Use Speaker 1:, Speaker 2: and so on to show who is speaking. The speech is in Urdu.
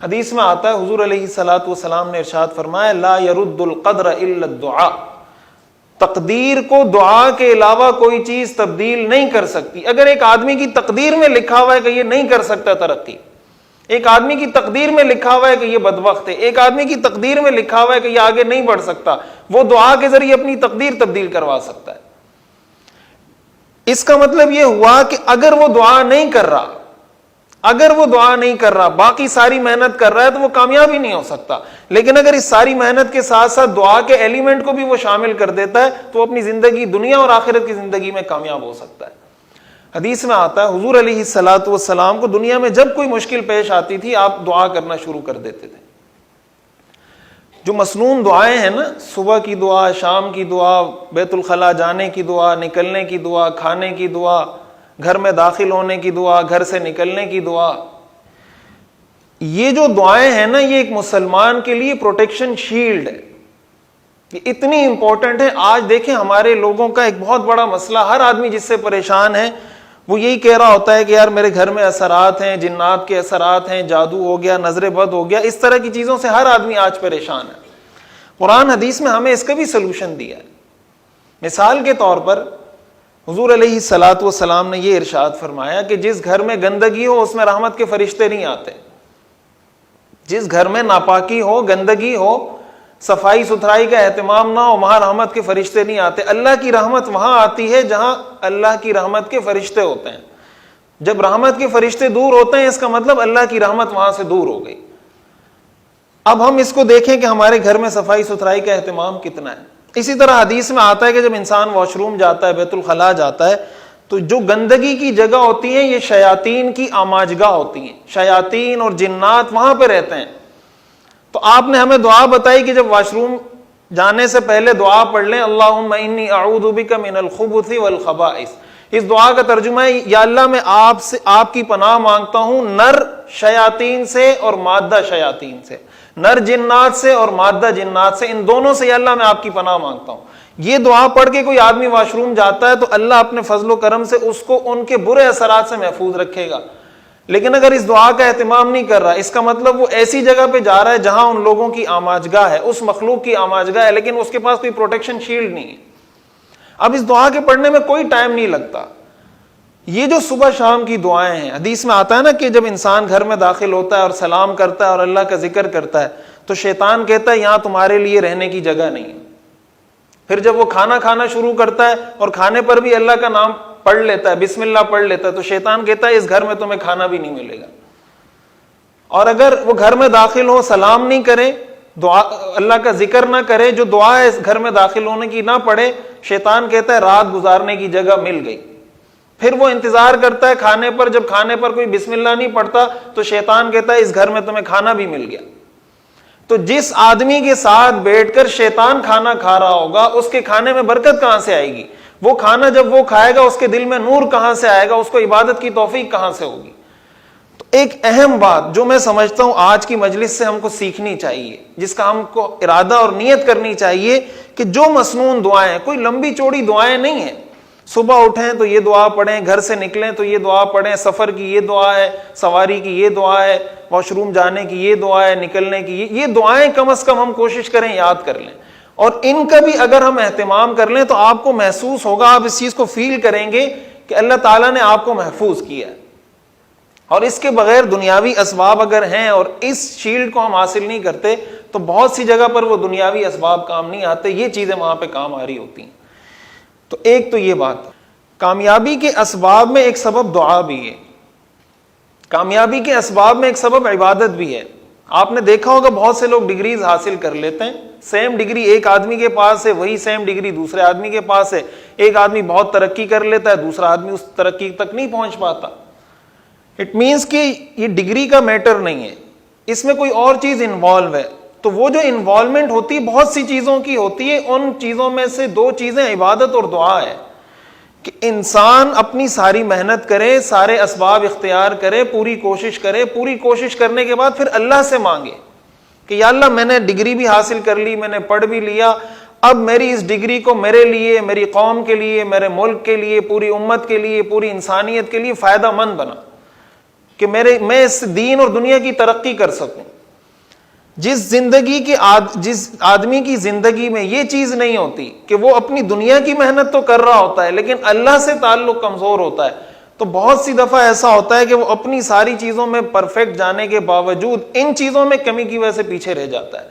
Speaker 1: حدیث میں آتا ہے حضور علیہ الصلوۃ والسلام نے ارشاد فرمایا لا يرد القدر الا الدعاء، تقدیر کو دعا کے علاوہ کوئی چیز تبدیل نہیں کر سکتی۔ اگر ایک آدمی کی تقدیر میں لکھا ہوا ہے کہ یہ نہیں کر سکتا ترقی، ایک آدمی کی تقدیر میں لکھا ہوا ہے کہ یہ بدبخت ہے، ایک آدمی کی تقدیر میں لکھا ہوا ہے کہ یہ آگے نہیں بڑھ سکتا، وہ دعا کے ذریعے اپنی تقدیر تبدیل کروا سکتا ہے۔ اس کا مطلب یہ ہوا کہ اگر وہ دعا نہیں کر رہا، اگر وہ دعا نہیں کر رہا، باقی ساری محنت کر رہا ہے تو وہ کامیاب ہی نہیں ہو سکتا، لیکن اگر اس ساری محنت کے ساتھ ساتھ دعا کے ایلیمنٹ کو بھی وہ شامل کر دیتا ہے تو وہ اپنی زندگی، دنیا اور آخرت کی زندگی میں کامیاب ہو سکتا ہے۔ حدیث میں آتا ہے حضور علیہ الصلوۃ والسلام کو دنیا میں جب کوئی مشکل پیش آتی تھی آپ دعا کرنا شروع کر دیتے تھے۔ جو مسنون دعائیں ہیں نا، صبح کی دعا، شام کی دعا، بیت الخلاء جانے کی دعا، نکلنے کی دعا، کھانے کی دعا، گھر میں داخل ہونے کی دعا، گھر سے نکلنے کی دعا، یہ جو دعائیں ہیں نا یہ ایک مسلمان کے لیے پروٹیکشن شیلڈ ہے، یہ اتنی امپورٹنٹ ہے۔ آج دیکھیں ہمارے لوگوں کا ایک بہت بڑا مسئلہ، ہر آدمی جس سے پریشان ہے وہ یہی کہہ رہا ہوتا ہے کہ یار میرے گھر میں اثرات ہیں، جنات کے اثرات ہیں، جادو ہو گیا، نظر بد ہو گیا، اس طرح کی چیزوں سے ہر آدمی آج پریشان ہے۔ قرآن حدیث میں ہمیں اس کا بھی سلوشن دیا ہے۔ مثال کے طور پر حضور علیہ الصلوۃ والسلام نے یہ ارشاد فرمایا کہ جس گھر میں گندگی ہو اس میں رحمت کے فرشتے نہیں آتے، جس گھر میں ناپاکی ہو، گندگی ہو، صفائی ستھرائی کا اہتمام نہ ہو، وہاں رحمت کے فرشتے نہیں آتے۔ اللہ کی رحمت وہاں آتی ہے جہاں اللہ کی رحمت کے فرشتے ہوتے ہیں۔ جب رحمت کے فرشتے دور ہوتے ہیں اس کا مطلب اللہ کی رحمت وہاں سے دور ہو گئی۔ اب ہم اس کو دیکھیں کہ ہمارے گھر میں صفائی ستھرائی کا اہتمام کتنا ہے۔ اسی طرح حدیث میں آتا ہے کہ جب انسان واش روم جاتا ہے، بیت الخلاء جاتا ہے، تو جو گندگی کی جگہ ہوتی ہیں یہ شیاطین کی آماجگاہ ہوتی ہیں، شیاطین اور جنات وہاں پہ رہتے ہیں۔ تو آپ نے ہمیں دعا بتائی کہ جب واش روم جانے سے پہلے دعا پڑھ لیں اللہم انی اعوذ بک من الخبث والخبائث۔ اس دعا کا ترجمہ ہے یا اللہ میں آپ کی پناہ مانگتا ہوں نر شیاطین سے اور مادہ شیاطین سے، نر جنات سے اور مادہ جنات سے، ان دونوں سے یا اللہ میں آپ کی پناہ مانگتا ہوں۔ یہ دعا پڑھ کے کوئی آدمی واش روم جاتا ہے تو اللہ اپنے فضل و کرم سے اس کو ان کے برے اثرات سے محفوظ رکھے گا۔ لیکن اگر اس دعا کا اہتمام نہیں کر رہا، اس کا مطلب وہ ایسی جگہ پہ جا رہا ہے جہاں ان لوگوں کی آماجگاہ ہے، اس مخلوق کی آماجگاہ ہے، لیکن اس کے پاس کوئی پروٹیکشن شیلڈ نہیں ہے۔ اب اس دعا کے پڑھنے میں کوئی ٹائم نہیں لگتا۔ یہ جو صبح شام کی دعائیں ہیں، حدیث میں آتا ہے نا کہ جب انسان گھر میں داخل ہوتا ہے اور سلام کرتا ہے اور اللہ کا ذکر کرتا ہے تو شیطان کہتا ہے یہاں تمہارے لیے رہنے کی جگہ نہیں ہے۔ پھر جب وہ کھانا کھانا شروع کرتا ہے اور کھانے پر بھی اللہ کا نام پڑھ لیتا ہے، بسم اللہ پڑھ لیتا ہے، تو شیطان کہتا ہے اس گھر میں تمہیں کھانا بھی نہیں ملے گا۔ اور اگر وہ گھر میں داخل ہو، سلام نہیں کرے، دعا اللہ کا ذکر نہ کرے، جو دعا ہے اس گھر میں داخل ہونے کی نہ پڑھے، شیطان کہتا ہے رات گزارنے کی جگہ مل گئی۔ پھر وہ انتظار کرتا ہے کھانے پر، جب کھانے پر کوئی بسم اللہ نہیں پڑھتا تو شیطان کہتا ہے اس گھر میں تمہیں کھانا بھی مل گیا۔ تو جس آدمی کے ساتھ بیٹھ کر شیطان کھانا کھا رہا ہوگا اس کے کھانے میں برکت کہاں سے آئے گی؟ وہ کھانا جب وہ کھائے گا اس کے دل میں نور کہاں سے آئے گا؟ اس کو عبادت کی توفیق کہاں سے ہوگی؟ تو ایک اہم بات جو میں سمجھتا ہوں آج کی مجلس سے ہم کو سیکھنی چاہیے، جس کا ہم کو ارادہ اور نیت کرنی چاہیے کہ جو مسنون دعائیں، کوئی لمبی چوڑی دعائیں نہیں ہیں، صبح اٹھیں تو یہ دعا پڑھیں، گھر سے نکلیں تو یہ دعا پڑھیں، سفر کی یہ دعا ہے، سواری کی یہ دعا ہے، واش روم جانے کی یہ دعا ہے، نکلنے کی یہ دعائیں کم از کم ہم کوشش کریں یاد کر لیں، اور ان کا بھی اگر ہم اہتمام کر لیں تو آپ کو محسوس ہوگا، آپ اس چیز کو فیل کریں گے کہ اللہ تعالیٰ نے آپ کو محفوظ کیا ہے۔ اور اس کے بغیر دنیاوی اسباب اگر ہیں اور اس شیلڈ کو ہم حاصل نہیں کرتے تو بہت سی جگہ پر وہ دنیاوی اسباب کام نہیں آتے، یہ چیزیں وہاں پہ کام آ رہی ہوتی ہیں۔ تو ایک تو یہ بات، کامیابی کے اسباب میں ایک سبب دعا بھی ہے، کامیابی کے اسباب میں ایک سبب عبادت بھی ہے۔ آپ نے دیکھا ہوگا بہت سے لوگ ڈگریز حاصل کر لیتے ہیں، سیم ڈگری ایک آدمی کے پاس ہے، وہی سیم ڈگری دوسرے آدمی کے پاس ہے، ایک آدمی بہت ترقی کر لیتا ہے، دوسرا آدمی اس ترقی تک نہیں پہنچ پاتا۔ اٹ مینس کہ یہ ڈگری کا میٹر نہیں ہے، اس میں کوئی اور چیز انوالو ہے۔ تو وہ جو انوالومنٹ ہوتی ہے بہت سی چیزوں کی ہوتی ہے، ان چیزوں میں سے دو چیزیں عبادت اور دعا ہے، کہ انسان اپنی ساری محنت کرے، سارے اسباب اختیار کرے، پوری کوشش کرے، پوری کوشش کرنے کے بعد پھر اللہ سے مانگے کہ یا اللہ میں نے ڈگری بھی حاصل کر لی، میں نے پڑھ بھی لیا، اب میری اس ڈگری کو میرے لیے، میری قوم کے لیے، میرے ملک کے لیے، پوری امت کے لیے، پوری انسانیت کے لیے فائدہ مند بنا، کہ میں اس دین اور دنیا کی ترقی کر سکوں۔ جس آدمی کی زندگی میں یہ چیز نہیں ہوتی کہ وہ اپنی دنیا کی محنت تو کر رہا ہوتا ہے لیکن اللہ سے تعلق کمزور ہوتا ہے، تو بہت سی دفعہ ایسا ہوتا ہے کہ وہ اپنی ساری چیزوں میں پرفیکٹ جانے کے باوجود ان چیزوں میں کمی کی وجہ سے پیچھے رہ جاتا ہے۔